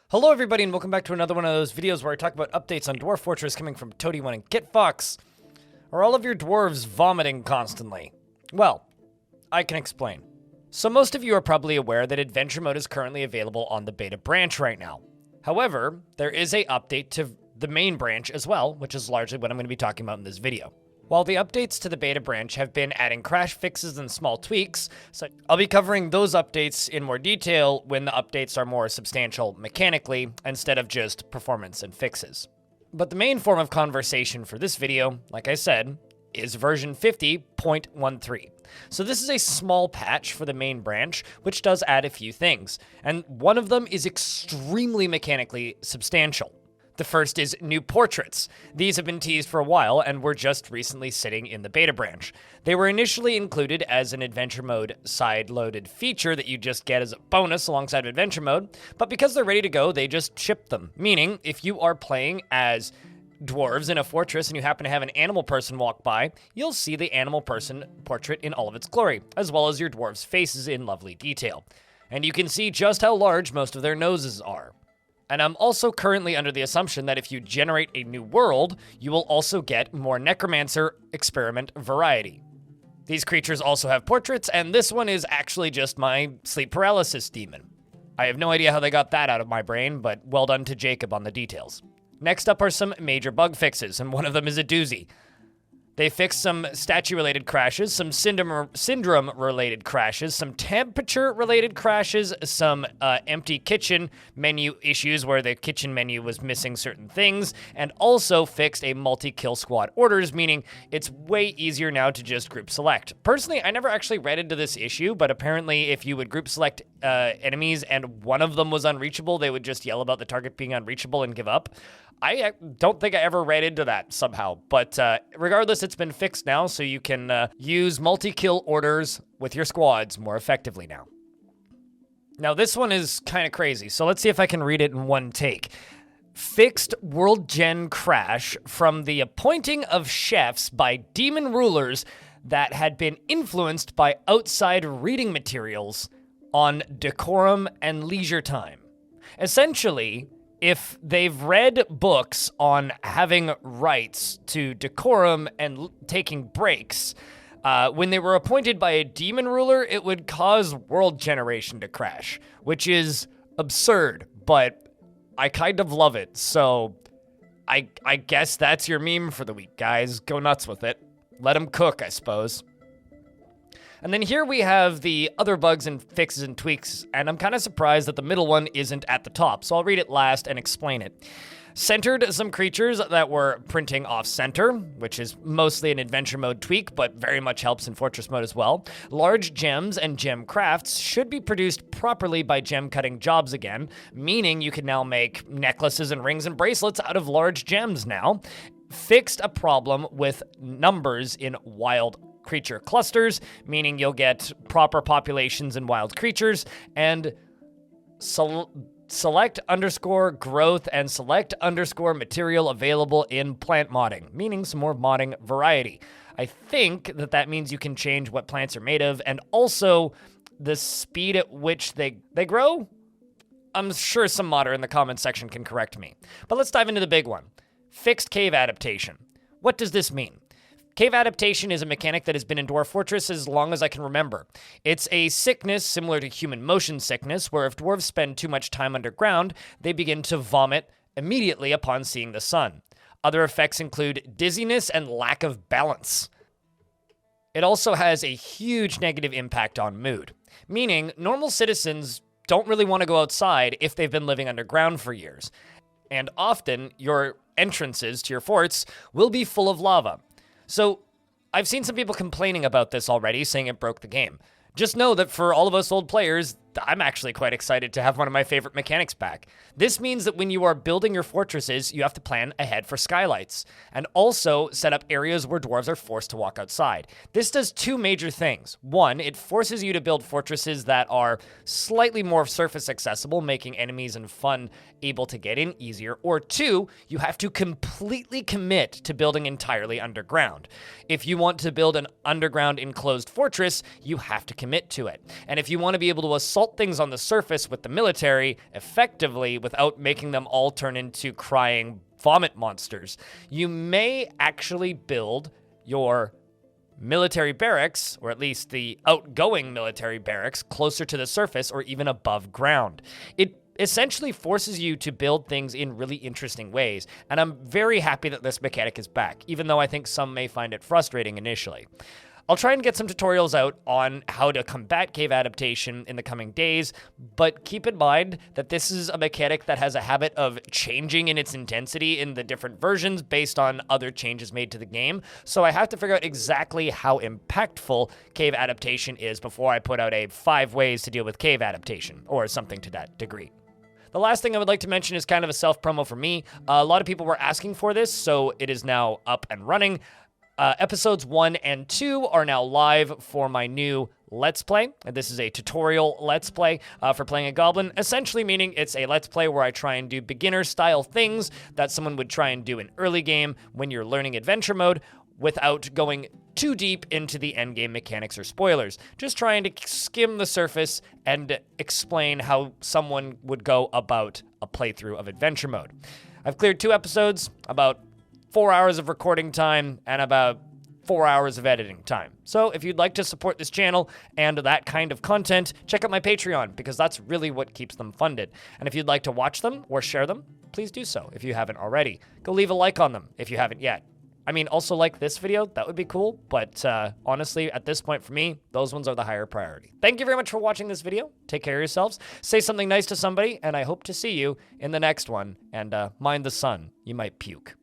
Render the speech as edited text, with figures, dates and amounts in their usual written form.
Hello everybody and welcome back to another one of those videos where I talk about updates on Dwarf Fortress coming from Toady1 and GitFox. Are all of your dwarves vomiting constantly? Well, I can explain. So most of you are probably aware that Adventure Mode is currently available on the beta branch right now. However, there is an update to the main branch as well, which is largely what I'm going to be talking about in this video. While the updates to the beta branch have been adding crash fixes and small tweaks, so I'll be covering those updates in more detail when the updates are more substantial mechanically instead of just performance and fixes. But the main form of conversation for this video, like I said, is version 50.13. So this is a small patch for the main branch, which does add a few things, and one of them is extremely mechanically substantial. The first is new portraits. These have been teased for a while and were just recently sitting in the beta branch. They were initially included as an Adventure Mode side-loaded feature that you just get as a bonus alongside of Adventure Mode, but because they're ready to go, they just shipped them. Meaning, if you are playing as dwarves in a fortress and you happen to have an animal person walk by, you'll see the animal person portrait in all of its glory, as well as your dwarves' faces in lovely detail. And you can see just how large most of their noses are. And I'm also currently under the assumption that if you generate a new world, you will also get more Necromancer experiment variety. These creatures also have portraits, and this one is actually just my sleep paralysis demon. I have no idea how they got that out of my brain, but well done to Jacob on the details. Next up are some major bug fixes, and one of them is a doozy. They fixed some statue-related crashes, some syndrome-related crashes, some temperature-related crashes, some empty kitchen menu issues where the kitchen menu was missing certain things, and also fixed a multi-kill squad orders, meaning it's way easier now to just group select. Personally, I never actually read into this issue, but apparently if you would group select enemies and one of them was unreachable, they would just yell about the target being unreachable and give up. I don't think I ever read into that somehow, but regardless, it's been fixed now, so you can use multi-kill orders with your squads more effectively now. Now, this one is kind of crazy, so let's see if I can read it in one take. Fixed World Gen crash from the appointing of chefs by demon rulers that had been influenced by outside reading materials on decorum and leisure time. Essentially, if they've read books on having rights to decorum and taking breaks, when they were appointed by a demon ruler, it would cause world generation to crash, which is absurd, but I kind of love it. So I guess that's your meme for the week, guys. Go nuts with it. Let them cook, I suppose. And then here we have the other bugs and fixes and tweaks, and I'm kind of surprised that the middle one isn't at the top, so I'll read it last and explain it. Centered some creatures that were printing off-center, which is mostly an Adventure Mode tweak, but very much helps in Fortress Mode as well. Large gems and gem crafts should be produced properly by gem cutting jobs again, meaning you can now make necklaces and rings and bracelets out of large gems now. Fixed a problem with numbers in wild creature clusters, meaning you'll get proper populations in wild creatures, and select underscore growth and select underscore material available in plant modding, meaning some more modding variety. I think that means you can change what plants are made of and also the speed at which they grow. I'm sure some modder in the comments section can correct me. But let's dive into the big one. Fixed cave adaptation. What does this mean? Cave adaptation is a mechanic that has been in Dwarf Fortress as long as I can remember. It's a sickness similar to human motion sickness, where if dwarves spend too much time underground, they begin to vomit immediately upon seeing the sun. Other effects include dizziness and lack of balance. It also has a huge negative impact on mood, meaning normal citizens don't really want to go outside if they've been living underground for years. And often, your entrances to your forts will be full of lava. So, I've seen some people complaining about this already, saying it broke the game. Just know that for all of us old players, I'm actually quite excited to have one of my favorite mechanics back. This means that when you are building your fortresses, you have to plan ahead for skylights, and also set up areas where dwarves are forced to walk outside. This does two major things. One, it forces you to build fortresses that are slightly more surface accessible, making enemies and fun able to get in easier. Or two, you have to completely commit to building entirely underground. If you want to build an underground enclosed fortress, you have to commit to it. And if you want to be able to assault assault things on the surface with the military effectively without making them all turn into crying vomit monsters. You may actually build your military barracks, or at least the outgoing military barracks, closer to the surface or even above ground. It essentially forces you to build things in really interesting ways, and I'm very happy that this mechanic is back, even though I think some may find it frustrating initially. I'll try and get some tutorials out on how to combat cave adaptation in the coming days, but keep in mind that this is a mechanic that has a habit of changing in its intensity in the different versions based on other changes made to the game, so I have to figure out exactly how impactful cave adaptation is before I put out a 5 ways to deal with cave adaptation, or something to that degree. The last thing I would like to mention is kind of a self-promo for me. A lot of people were asking for this, so it is now up and running. Episodes 1 and 2 are now live for my new Let's Play. This is a tutorial Let's Play for playing a Goblin, essentially meaning it's a Let's Play where I try and do beginner-style things that someone would try and do in early game when you're learning adventure mode without going too deep into the endgame mechanics or spoilers. Just trying to skim the surface and explain how someone would go about a playthrough of adventure mode. I've cleared 2 episodes, about 4 hours of recording time, and about 4 hours of editing time. So if you'd like to support this channel and that kind of content, check out my Patreon, because that's really what keeps them funded. And if you'd like to watch them or share them, please do so if you haven't already. Go leave a like on them if you haven't yet. I mean, also like this video, that would be cool, but honestly, at this point for me, those ones are the higher priority. Thank you very much for watching this video. Take care of yourselves, say something nice to somebody, and I hope to see you in the next one. And mind the sun, you might puke.